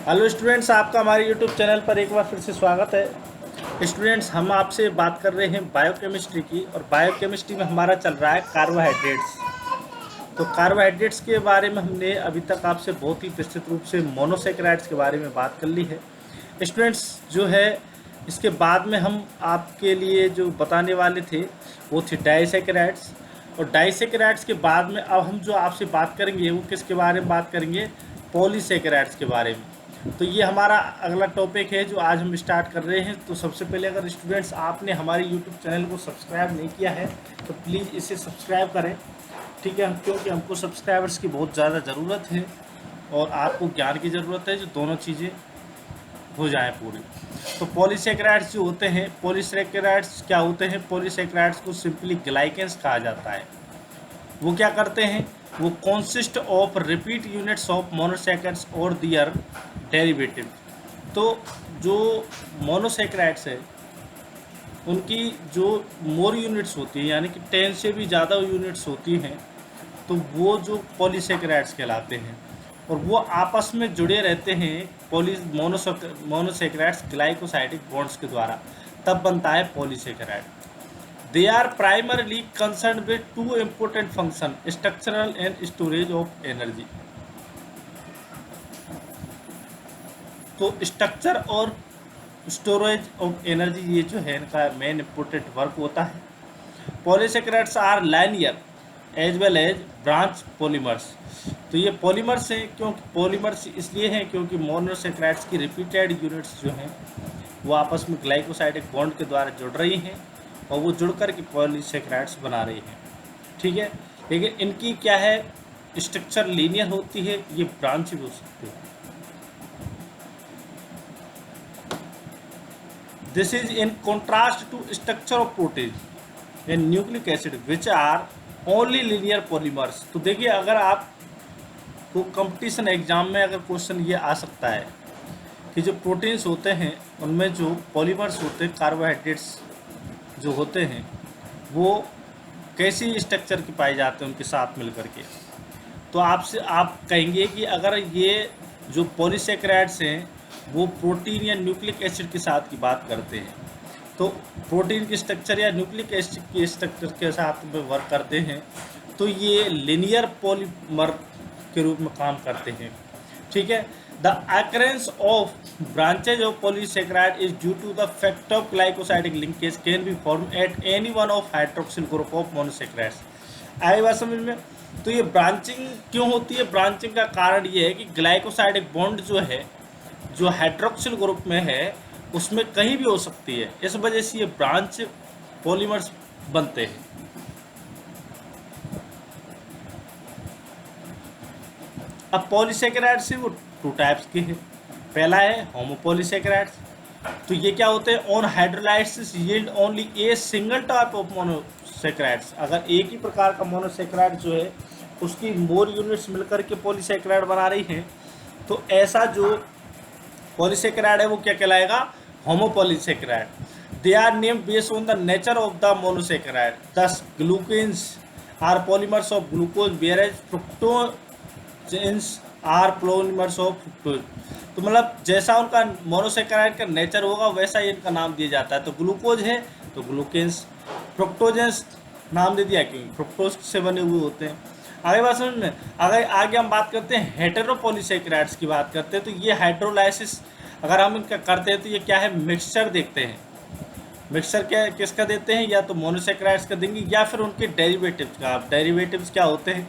Hello students, आपका हमारे YouTube channel पर एक बार फिर से स्वागत है। स्टूडेंट्स, हम आपसे बात कर रहे हैं बायोकेमिस्ट्री की, और बायोकेमिस्ट्री में हमारा चल रहा है कार्बोहाइड्रेट्स। तो कार्बोहाइड्रेट्स के बारे में हमने अभी तक आपसे बहुत ही विस्तृत रूप से मोनोसेकेराइड्स के बारे में बात कर ली है। स्टूडेंट्स, जो है इसके बाद में हम आपके लिए जो बताने वाले थे वो थे डाइसेकेराइड्स। और डाइसेकेराइड्स के बाद में अब हम जो आपसे बात करेंगे वो किसके बारे में बात करेंगे? पॉलीसेकेराइड्स के बारे में। तो ये हमारा अगला टॉपिक है जो आज हम स्टार्ट कर रहे हैं। तो सबसे पहले अगर स्टूडेंट्स आपने हमारे यूट्यूब चैनल को सब्सक्राइब नहीं किया है तो प्लीज़ इसे सब्सक्राइब करें, ठीक है, क्योंकि हमको सब्सक्राइबर्स की बहुत ज़्यादा ज़रूरत है और आपको ज्ञान की ज़रूरत है, जो दोनों चीज़ें हो जाएं पूरी। तो पॉलीसेकेराइड्स जो होते हैं, पॉलीसेकेराइड्स क्या होते हैं? पॉलीसेकेराइड्स को सिंपली ग्लाइकेंस कहा जाता है। वो क्या करते हैं? वो consist of repeat units of monosaccharides और दियर डेरिवेटिव। तो जो मोनोसेकेराइड्स है उनकी जो मोर यूनिट्स होती हैं, यानी कि 10 से भी ज़्यादा यूनिट्स होती हैं, तो वो जो पॉलीसेकेराइड्स कहलाते हैं। और वो आपस में जुड़े रहते हैं मोनोसेकेराइड्स ग्लाइकोसाइडिक बॉन्ड्स के द्वारा, तब बनता है polysaccharide. They are primarily concern with two important function, structural and storage of energy. तो स्ट्रक्चर और स्टोरेज ऑफ एनर्जी, ये जो है इनका मेन इम्पोर्टेंट वर्क होता है। Polysaccharides are linear as well as branch polymers. तो ये पॉलीमर्स हैं, क्योंकि पॉलीमर्स इसलिए हैं क्योंकि मोनोसेकेराइड्स की रिपीटेड यूनिट्स जो हैं वो आपस में ग्लाइकोसाइडिक बॉन्ड के द्वारा जुड़ रही हैं और वो जुड़ कर के पॉलीसेकेराइड्स बना रही हैं, ठीक है। लेकिन इनकी क्या है, स्ट्रक्चर लीनियर होती है, ये ब्रांच भी हो सकती है। This is in contrast to structure of protein and nucleic acid which are only linear polymers। तो देखिए, अगर आप को कंपटीशन एग्जाम में अगर क्वेश्चन ये आ सकता है कि जो प्रोटीन्स होते हैं उनमें जो पॉलीमर्स होते हैं, कार्बोहाइड्रेट्स जो होते हैं, वो कैसी स्ट्रक्चर के पाए जाते हैं उनके साथ मिल करके, तो आपसे आप कहेंगे कि अगर ये जो पॉलीसेकेराइड्स हैं वो प्रोटीन या न्यूक्लिक एसिड के साथ की बात करते हैं, तो प्रोटीन की स्ट्रक्चर या न्यूक्लिक एसिड की स्ट्रक्चर के साथ में वर्क करते हैं, तो ये लिनियर पॉलीमर के रूप में काम करते हैं, ठीक है। The occurrence of branches of polysaccharide is due to the fact of glycosidic linkage can be form at any one of hydroxyl group of monosaccharides. आई बात समझ में? तो ये ब्रांचिंग क्यों होती है? ब्रांचिंग का कारण ये है कि ग्लाइकोसाइडिक बॉन्ड जो है, जो हाइड्रोक्सिल ग्रुप में है, उसमें कहीं भी हो सकती है, इस वजह से ये ब्रांच पॉलीमर्स बनते हैं। अब पॉलीसेकेराइड से वो टू टाइप्स के हैं। पहला है होमोपॉलीसेकेराइड्स। तो ये क्या होते हैं? On hydrolysis yield only a single type of monosaccharides. अगर एक ही प्रकार का मोनोसेकेराइड जो है उसकी मोर यूनिट्स मिलकर के पॉलीसेकेराइड बना रही हैं, तो ऐसा जो पॉलीसेकेराइड है वो क्या कहलाएगा? Homopolysaccharide. They are name based on the nature of the monosaccharide. Thus glucans are polymers of glucose whereas fructosans are polymers of fructose. तो मतलब जैसा उनका मोनोसेकेराइड का नेचर होगा वैसा ही इनका नाम दिया जाता है। तो ग्लूकोज है तो ग्लूकेन्स, फ्रुक्टोजेंस नाम दे दिया क्योंकि फ्रुक्टोज से बने हुए होते हैं। आगे बात समझ में? अगर आगे हम बात करते हैं हेटेरोपॉलीसेकेराइड्स की बात करते हैं, तो ये हाइड्रोलाइसिस अगर हम इनका करते हैं तो ये क्या है? मिक्सचर देखते हैं। मिक्सचर क्या किसका देते हैं? या तो मोनोसेकेराइड्स का देंगे या फिर उनके डेरिवेटिव्स का। अब डेरिवेटिव्स क्या होते हैं?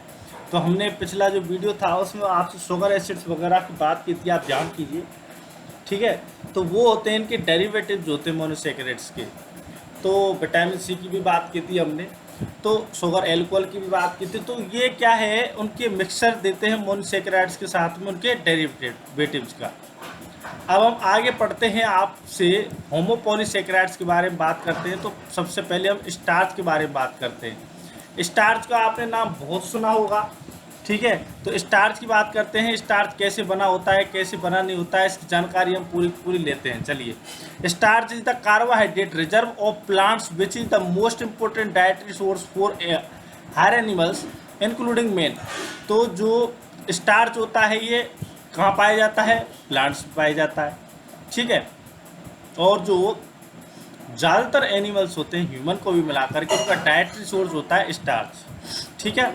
तो हमने पिछला जो वीडियो था उसमें आपसे शुगर एसिड्स वगैरह की बात की थी, आप ध्यान कीजिए, ठीक है। तो वो होते हैं इनके डेरिवेटिव्स होते हैं मोनोसेकेराइड्स के। तो विटामिन सी की भी बात की थी हमने, तो शुगर एल्कोहल की भी बात की थी। तो ये क्या है? उनके मिक्सचर देते हैं मोनोसेकेराइड्स के साथ में उनके डेरिवेटिव्स का। अब हम आगे पढ़ते हैं, आपसे होमोपॉलीसेकेराइड्स के बारे में बात करते हैं। तो सबसे पहले हम स्टार्च के बारे में बात करते हैं। स्टार्च का आपने नाम बहुत सुना होगा, ठीक है। तो स्टार्च की बात करते हैं। स्टार्च कैसे बना होता है, कैसे बना नहीं होता है, इसकी जानकारी हम पूरी लेते हैं। चलिए। Starch is the carbohydrate reserve of plants which is the most important dietary source for higher animals including man. तो जो स्टार्च होता है ये कहाँ पाया जाता है? प्लांट्स में पाया जाता है, ठीक है। और जो ज़्यादातर एनिमल्स होते हैं, ह्यूमन को भी मिलाकर के, उनका डाइटरी सोर्स होता है स्टार्च, ठीक है।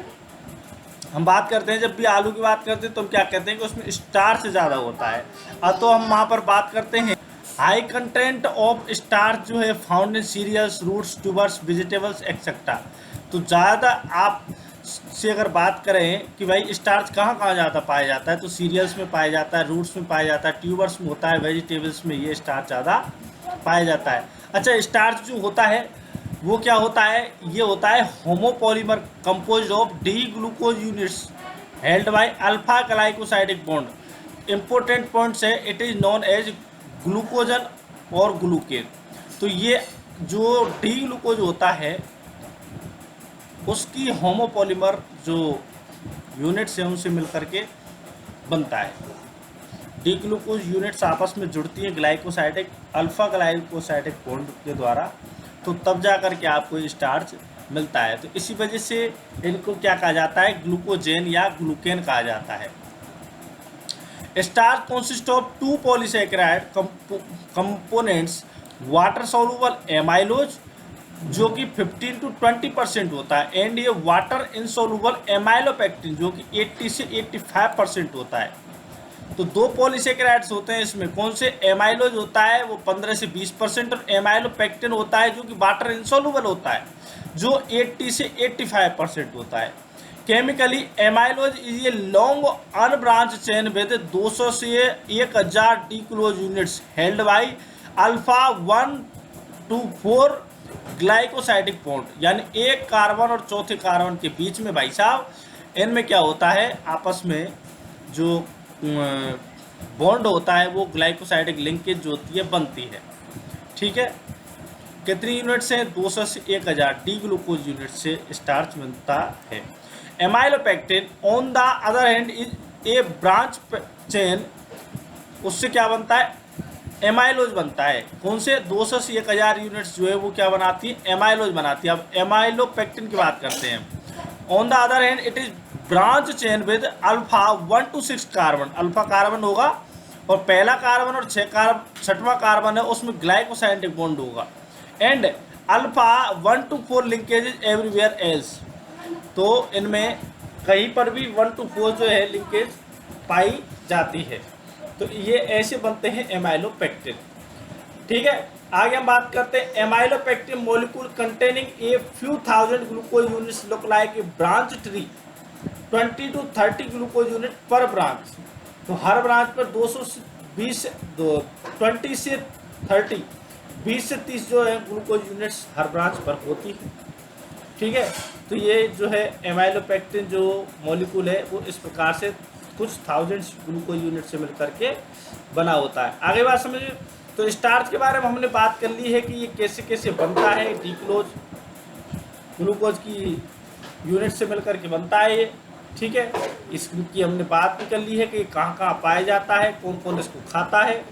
हम बात करते हैं, जब भी आलू की बात करते हैं तो हम क्या कहते हैं कि उसमें स्टार्च ज़्यादा होता है। तो हम वहाँ पर बात करते हैं हाई कंटेंट ऑफ स्टार्च जो है found in cereals, roots, tubers, vegetables etcetera. तो ज़्यादा आप से अगर बात करें कि भाई स्टार्च कहाँ कहाँ ज़्यादा पाया जाता है, तो सीरियल्स में पाया जाता है, रूट्स में पाया जाता है, ट्यूबर्स में होता है, वेजिटेबल्स में ये स्टार्च ज़्यादा पाया जाता है। अच्छा, स्टार्च जो होता है वो क्या होता है? ये होता है homopolymer compose of D glucose units held by alpha glycosidic bond. Important points है, it is known as glucosan और ग्लूकेन। तो ये जो डी ग्लूकोज होता है उसकी होमोपॉलीमर जो यूनिट्स हैं उनसे मिलकर के बनता है। डी ग्लूकोज यूनिट्स आपस में जुड़ती हैं ग्लाइकोसाइडिक अल्फा ग्लाइकोसाइडिक बॉन्ड के द्वारा, तो तब जा कर के आपको स्टार्च मिलता है। तो इसी वजह से इनको क्या कहा जाता है? ग्लूकोजेन या ग्लूकेन कहा जाता है। Starch consist of two polysaccharide components, water soluble amylose जो कि 15 to 20% होता है, एंड ये वाटर इनसॉल्युबल एमाइलोपेक्टिन जो कि 80 से 85% होता है। तो दो पॉलीसेकेराइड्स होते हैं इसमें, कौन से? एमाइलोज होता है वो 15 से 20% और एमाइलोपेक्टिन होता है जो कि वाटर इनसॉल्युबल होता है जो 80 से 85% होता है। Chemically amylose is a long unbranch chain with 200 से 1000 D close units held by alpha 1 to 4 glycosidic bond, यानी एक कार्बन और चौथे कार्बन के बीच में भाई साहब इनमें क्या होता है? आपस में जो बॉन्ड होता है वो ग्लाइकोसाइडिक लिंकेज जो होती है बनती है, ठीक है। कितनी यूनिट से? 200 से 1000 डी ग्लूकोज यूनिट से स्टार्च बनता है। Amylopectin on the other hand is a branch chain, उससे क्या बनता है? एमाइलोज बनता है। कौन से? 200 से 1000 यूनिट्स जो है वो क्या बनाती है? एमाइलोज बनाती है। अब एमाइलोपेक्टिन की बात करते हैं। On the other hand it is branch chain with alpha 1 to 6 carbon, alpha carbon होगा और पहला कार्बन और छठवां कार्बन है उसमें ग्लाइकोसाइडिक बॉन्ड होगा, and alpha 1 to 4 linkage everywhere else. तो इनमें कहीं पर भी 1 to 4 जो है लिंकेज पाई जाती है। तो ये ऐसे बनते हैं एमाइलोपेक्टिन, ठीक है। आगे हम बात करते हैं amylopectin molecule containing a few thousand glucose units look like a branch tree, 20 to 30 glucose unit पर ब्रांच। तो हर ब्रांच पर 20 से 30 20 से 30 जो है ग्लूकोज यूनिट्स हर ब्रांच पर होती है, ठीक है। तो ये जो है एमाइलोपेक्टिन जो मॉलिक्यूल है वो इस प्रकार से कुछ थाउजेंड्स ग्लूकोज यूनिट से मिलकर के बना होता है। आगे बात समझिए। तो स्टार्च के बारे में हमने बात कर ली है कि ये कैसे कैसे बनता है, ग्लूकोज की यूनिट से मिलकर के बनता है ये, ठीक है। इसकी हमने बात भी कर ली है कि कहाँ कहाँ पाया जाता है, कौन कौन इसको खाता है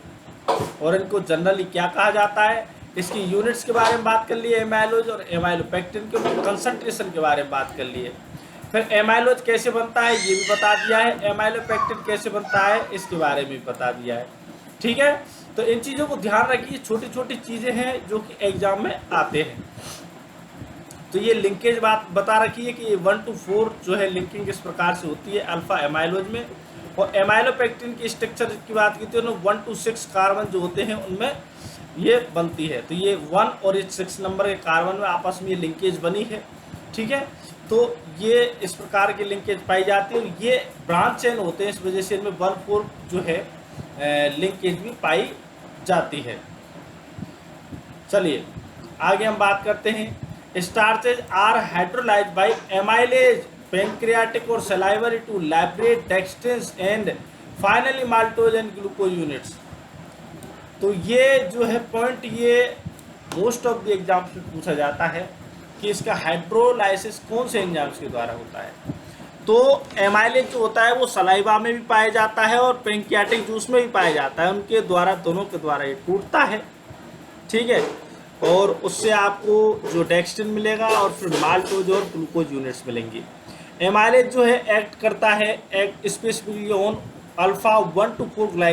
और इनको जनरली क्या कहा जाता है। इसकी यूनिट्स के बारे में बात कर ली है, एमाइलोज और एमाइलोपेक्टिन के कंसंट्रेशन के बारे में बात कर ली है। फिर एमाइलोज कैसे बनता है ये भी बता दिया है, एमाइलोपेक्टिन कैसे बनता है इसके बारे में भी बता दिया है, ठीक है। तो इन चीज़ों को ध्यान रखिए, छोटी छोटी चीज़ें हैं जो कि एग्जाम में आते हैं। तो ये लिंकेज बात बता रखी है कि 1 to 4 जो है लिंकिंग इस प्रकार से होती है अल्फा एमाइलोज में, और एमाइलोपेक्टिन की स्ट्रक्चर की बात की तो 1 to 6 कार्बन जो होते हैं उनमें ये बनती है। तो ये 1 और 6 नंबर के कार्बन में आपस में ये लिंकेज बनी है, ठीक है। तो ये इस प्रकार की लिंकेज पाई जाती है, ये ब्रांच चेन होते हैं, इस वजह से इनमें 1-4 जो है लिंकेज भी पाई जाती है। चलिए आगे हम बात करते हैं। Starches are hydrolyse by amylase pancreatic और salivary to liberate dextrins and finally maltose and glucose units. तो ये जो है पॉइंट ये मोस्ट ऑफ द एग्जाम्स में पूछा जाता है कि इसका हाइड्रोलाइसिस कौन से एंजाइम्स के द्वारा होता है। तो एमाइलेज जो होता है वो सलाइवा में भी पाया जाता है और पैंक्रियाटिक जूस में भी पाया जाता है, उनके द्वारा दोनों के द्वारा ये टूटता है, ठीक है। और उससे आपको जो डेक्स्ट्रिन मिलेगा और फिर माल्टोज और ग्लूकोज यूनिट्स मिलेंगी। एमाइलेज जो है एक्ट करता है स्पेसिफिकली ऑन अल्फा 1 to 4